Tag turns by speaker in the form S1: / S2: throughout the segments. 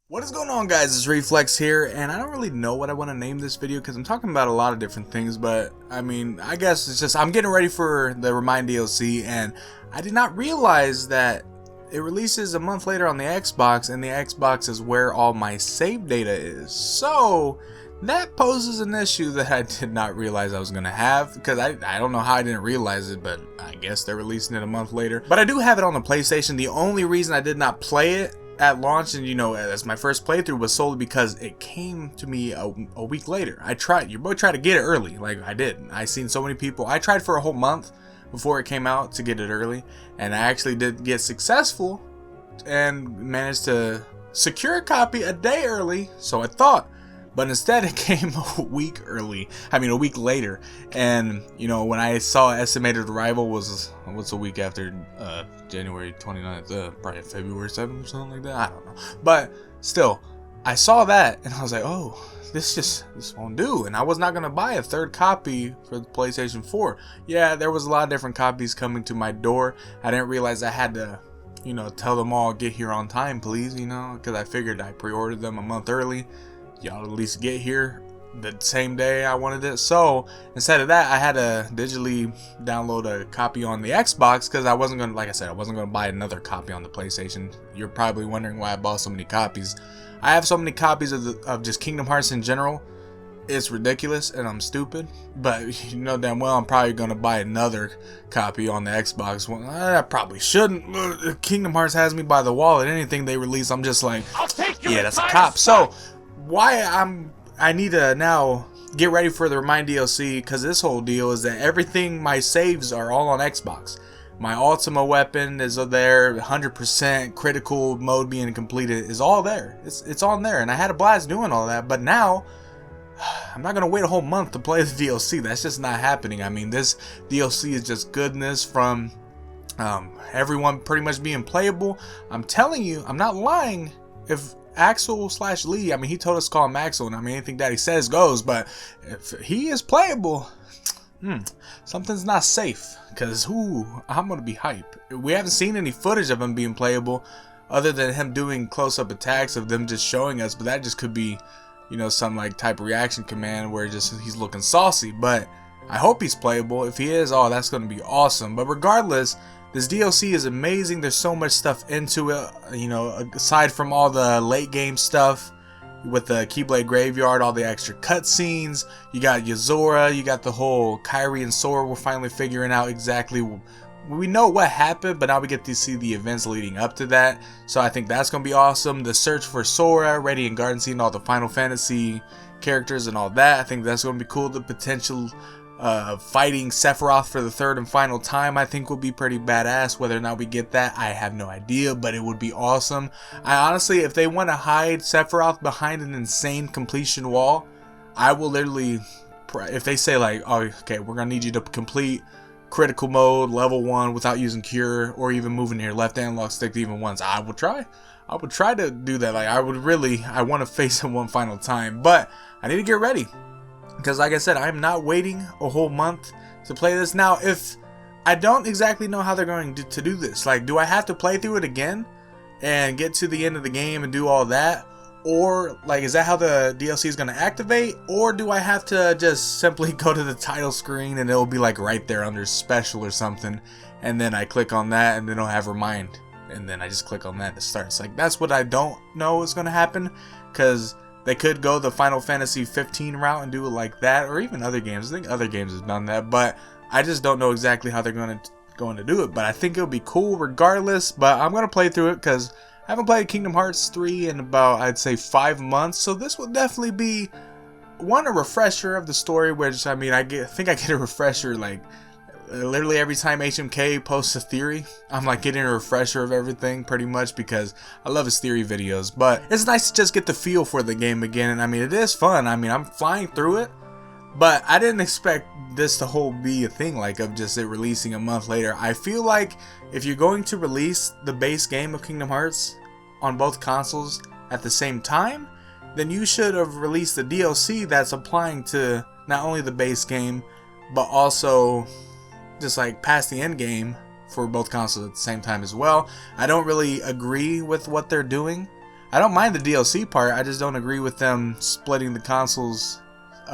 S1: What is going on, guys? It's Reflex here, and I don't really know what I want to name this video because I'm talking about a lot of different things, but I mean, I guess it's just I'm getting ready for the ReMiND DLC, and I did not realize that it releases a month later on the Xbox, and the Xbox is where all my save data is. So that poses an issue that I did not realize I was going to have, because I don't know how I didn't realize it, but I guess they're releasing it a month later. But I do have it on the PlayStation. The only reason I did not play it at launch, and as my first playthrough, was solely because it came to me a week later. Your boy tried to get it early, like I did. I seen so many people. I tried for a whole month before it came out to get it early, and I actually did get successful and managed to secure a copy a day early, so I thought. But instead it came a week later. And when I saw estimated arrival was, what's a week after January 29th, probably February 7th or something like that, I don't know. But still, I saw that and I was like, oh, this won't do. And I was not going to buy a third copy for the PlayStation 4. Yeah, there was a lot of different copies coming to my door. I didn't realize I had to tell them all, get here on time please, because I figured I pre-ordered them a month early. Y'all at least get here the same day I wanted it. So instead of that, I had to digitally download a copy on the Xbox, because I wasn't gonna, like I said, I wasn't gonna buy another copy on the PlayStation. You're probably wondering why I bought so many copies. I have so many copies of just Kingdom Hearts in general. It's ridiculous, and I'm stupid, but you know damn well I'm probably gonna buy another copy on the Xbox. Well, I probably shouldn't. Kingdom Hearts has me by the wallet. Anything they release, I'm just like, yeah, that's a cop. So why I need to now get ready for the ReMiND DLC, because this whole deal is that everything, my saves are all on Xbox. My Ultima weapon is there, 100% critical mode being completed is all there. It's on there, and I had a blast doing all that. But now I'm not gonna wait a whole month to play the DLC. That's just not happening. I mean, this DLC is just goodness from everyone pretty much being playable. I'm telling you, I'm not lying. If Axel/Lee, I mean, he told us to call him Axel, and I mean, anything Daddy says goes, but if he is playable, something's not safe, because I'm gonna be hype. We haven't seen any footage of him being playable other than him doing close-up attacks of them just showing us, but that just could be some like type of reaction command where he's looking saucy. But I hope he's playable. If he is, oh, that's gonna be awesome. But regardless, this DLC is amazing. There's so much stuff into it, aside from all the late game stuff with the Keyblade Graveyard, all the extra cutscenes. You got Yozora, you got the whole Kairi and Sora. We're finally figuring out exactly, we know what happened, but now we get to see the events leading up to that. So I think that's going to be awesome. The search for Sora, Radiant Garden, seeing all the Final Fantasy characters and all that. I think that's going to be cool. The potential fighting Sephiroth for the third and final time, I think, will be pretty badass. Whether or not we get that, I have no idea, but it would be awesome. I honestly, if they want to hide Sephiroth behind an insane completion wall, I will literally, if they say like, oh, okay, we're gonna need you to complete critical mode level 1 without using cure or even moving your left analog stick to even once, I would try to do that. Like, I want to face him one final time, but I need to get ready. Because like I said, I'm not waiting a whole month to play this. Now, if I don't exactly know how they're going to do this, like, do I have to play through it again and get to the end of the game and do all that? Or, like, is that how the DLC is going to activate? Or do I have to just simply go to the title screen and it'll be like right there under special or something, and then I click on that and then it'll have ReMiND, and then I just click on that to start? It's like, that's what I don't know is going to happen, because they could go the Final Fantasy 15 route and do it like that, or even other games. I think other games have done that, but I just don't know exactly how they're going to do it. But I think it'll be cool regardless. But I'm going to play through it because I haven't played Kingdom Hearts 3 in about, I'd say, 5 months. So this will definitely be, a refresher of the story, which, I mean, I think I get a refresher like literally every time HMK posts a theory. I'm like getting a refresher of everything pretty much, because I love his theory videos. But it's nice to just get the feel for the game again, and I mean, it is fun. I mean, I'm flying through it, but I didn't expect this to be a thing, like, of just it releasing a month later. I feel like if you're going to release the base game of Kingdom Hearts on both consoles at the same time, then you should have released the DLC that's applying to not only the base game, but also just like past the end game for both consoles at the same time as well. I don't really agree with what they're doing. I don't mind the DLC part. I just don't agree with them splitting the consoles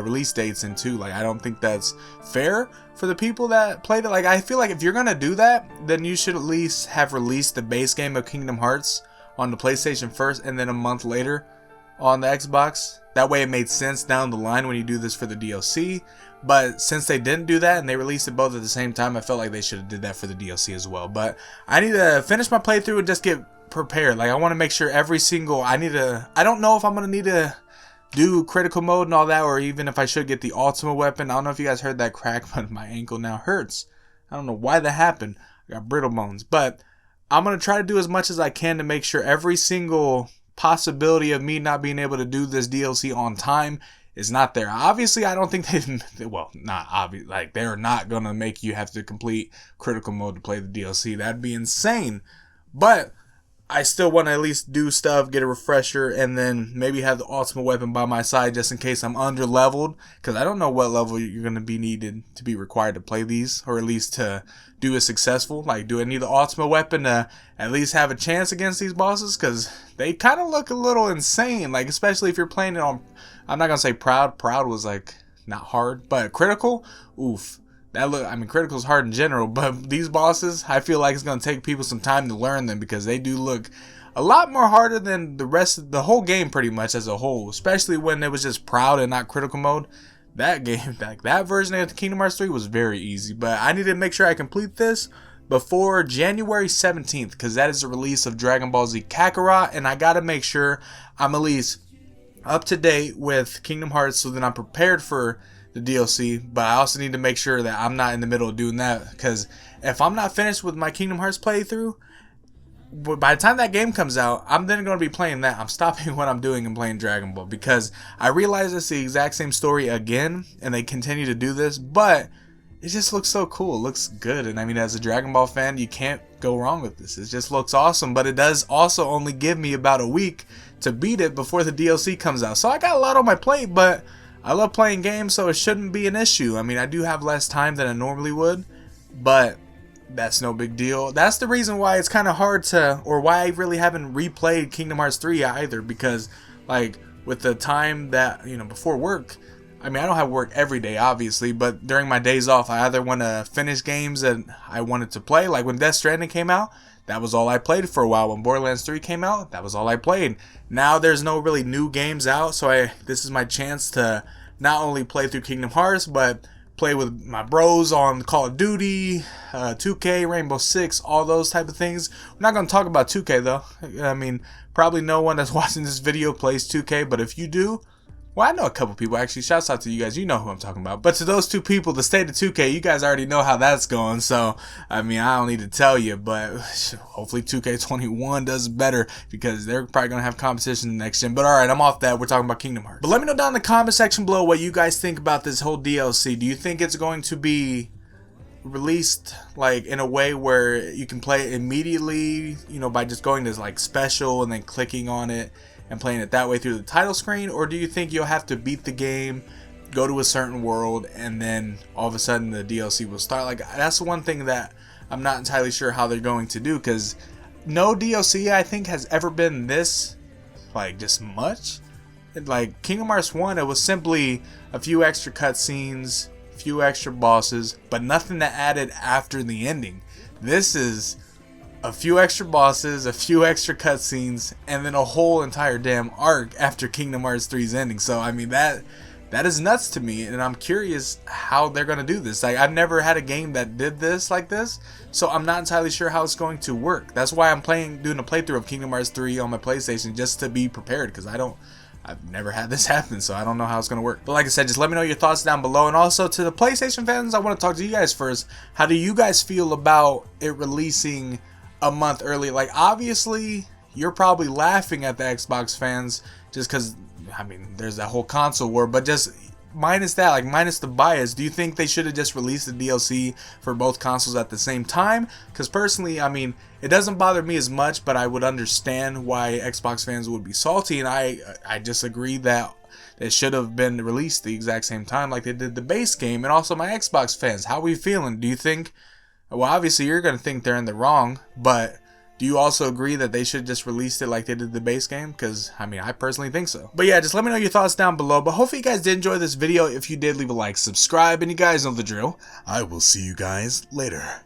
S1: release dates in two. Like, I don't think that's fair for the people that played it. Like, I feel like if you're gonna do that, then you should at least have released the base game of Kingdom Hearts on the PlayStation first, and then a month later on the Xbox. That way it made sense down the line when you do this for the DLC. But since they didn't do that and they released it both at the same time, I felt like they should have did that for the DLC as well. But I need to finish my playthrough and just get prepared. Like, I want to make sure every single, I don't know if I'm gonna need to do critical mode and all that, or even if I should get the ultimate weapon. I don't know if you guys heard that crack, but my ankle now hurts. I don't know why that happened. I got brittle bones. But I'm going to try to do as much as I can to make sure every single possibility of me not being able to do this DLC on time is not there. Obviously, I don't think they, well, not obvious, like, they're not going to make you have to complete critical mode to play the DLC. That'd be insane. But I still want to at least do stuff, get a refresher, and then maybe have the ultimate weapon by my side just in case I'm under leveled, because I don't know what level you're going to be needed to be required to play these, or at least to do it successful. Like, do I need the ultimate weapon to at least have a chance against these bosses? Because they kind of look a little insane, like, especially if you're playing it on, I'm not going to say proud was like not hard, but critical, oof. That look, I mean, critical's hard in general, but these bosses, I feel like it's going to take people some time to learn them, because they do look a lot more harder than the rest of the whole game pretty much as a whole, especially when it was just proud and not critical mode. That game, like that version of Kingdom Hearts 3 was very easy, but I need to make sure I complete this before January 17th, because that is the release of Dragon Ball Z Kakarot, and I got to make sure I'm at least up to date with Kingdom Hearts so that I'm prepared for the DLC, but I also need to make sure that I'm not in the middle of doing that, because if I'm not finished with my Kingdom Hearts playthrough, by the time that game comes out, I'm then going to be playing that. I'm stopping what I'm doing and playing Dragon Ball, because I realize it's the exact same story again, and they continue to do this, but it just looks so cool. It looks good, and I mean, as a Dragon Ball fan, you can't go wrong with this. It just looks awesome, but it does also only give me about a week to beat it before the DLC comes out. So I got a lot on my plate, but I love playing games, so it shouldn't be an issue. I mean, I do have less time than I normally would, but that's no big deal. That's the reason why it's kind of hard to, or why I really haven't replayed Kingdom Hearts 3 either, because, like, with the time that, you know, before work, I mean, I don't have work every day, obviously, but during my days off, I either want to finish games that I wanted to play. Like, when Death Stranding came out, that was all I played for a while. When Borderlands 3 came out, that was all I played. Now there's no really new games out, so this is my chance to not only play through Kingdom Hearts, but play with my bros on Call of Duty, 2K, Rainbow Six, all those type of things. We're not going to talk about 2K though. I mean, probably no one that's watching this video plays 2K, but if you do, well, I know a couple people actually. Shouts out to you guys. You know who I'm talking about. But to those two people, the state of 2K, you guys already know how that's going. So, I mean, I don't need to tell you. But hopefully 2K21 does better, because they're probably going to have competition in the next gen. But alright, I'm off that. We're talking about Kingdom Hearts. But let me know down in the comment section below what you guys think about this whole DLC. Do you think it's going to be released like in a way where you can play it immediately, you know, by just going to like special and then clicking on it and playing it that way through the title screen? Or do you think you'll have to beat the game, go to a certain world, and then all of a sudden the DLC will start? Like, that's one thing that I'm not entirely sure how they're going to do, because no DLC I think has ever been this, like, just much. Like Kingdom Hearts 1, it was simply a few extra cutscenes, a few extra bosses, but nothing that added after the ending. This is a few extra bosses, a few extra cutscenes, and then a whole entire damn arc after Kingdom Hearts 3's ending. So, I mean, that is nuts to me, and I'm curious how they're going to do this. Like, I've never had a game that did this like this, so I'm not entirely sure how it's going to work. That's why I'm doing a playthrough of Kingdom Hearts 3 on my PlayStation, just to be prepared, because I've never had this happen, so I don't know how it's going to work. But like I said, just let me know your thoughts down below. And also to the PlayStation fans, I want to talk to you guys first. How do you guys feel about it releasing a month early? Like, obviously you're probably laughing at the Xbox fans just because, I mean, there's that whole console war, but just minus that, like minus the bias, do you think they should have just released the DLC for both consoles at the same time? Because personally, I mean, it doesn't bother me as much, but I would understand why Xbox fans would be salty, and I disagree that it should have been released the exact same time like they did the base game. And also my Xbox fans, how are we feeling? Do you think, well, obviously you're going to think they're in the wrong, but do Do you also agree that they should just release it like they did the base game? Because, I mean, I personally think so. But yeah, just let me know your thoughts down below. But hopefully you guys did enjoy this video. If you did, leave a like, subscribe, and you guys know the drill. I will see you guys later.